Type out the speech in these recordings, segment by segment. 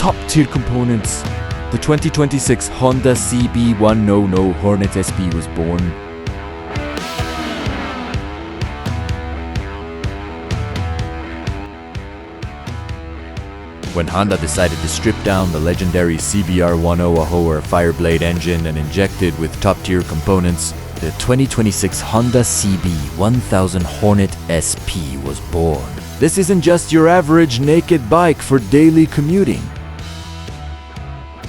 top-tier components, the 2026 Honda CB1000 Hornet SP was born. When Honda decided to strip down the legendary CBR1000RR Fireblade engine and inject it with top-tier components, the 2026 Honda CB1000 Hornet SP was born. This isn't just your average naked bike for daily commuting.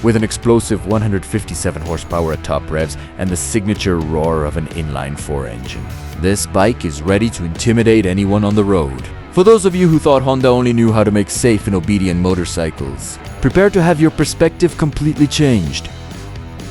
With an explosive 157 horsepower at top revs and the signature roar of an inline-four engine, this bike is ready to intimidate anyone on the road. For those of you who thought Honda only knew how to make safe and obedient motorcycles, prepare to have your perspective completely changed.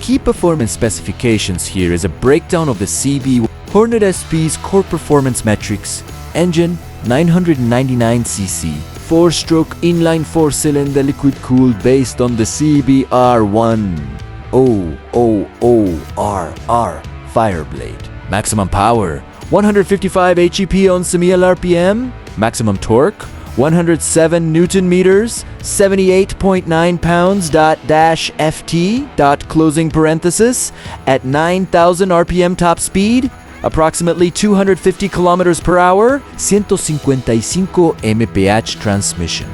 Key performance specifications here is a breakdown of the CB Hornet SP's core performance metrics: engine 999cc, 4-stroke inline 4-cylinder liquid-cooled based on the CBR1000RR Fireblade. Maximum power 155 HEP on semi-RPM. Maximum torque 107 Newton meters, 78.9 pounds. -ft. Closing parenthesis at 9,000 RPM top speed, approximately 250 kilometers per hour, 155 mph transmission.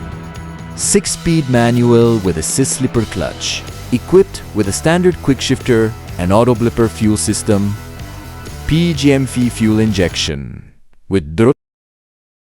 6-speed manual with assist slipper clutch, equipped with a standard quick shifter and auto blipper fuel system, PGM-free fuel injection. With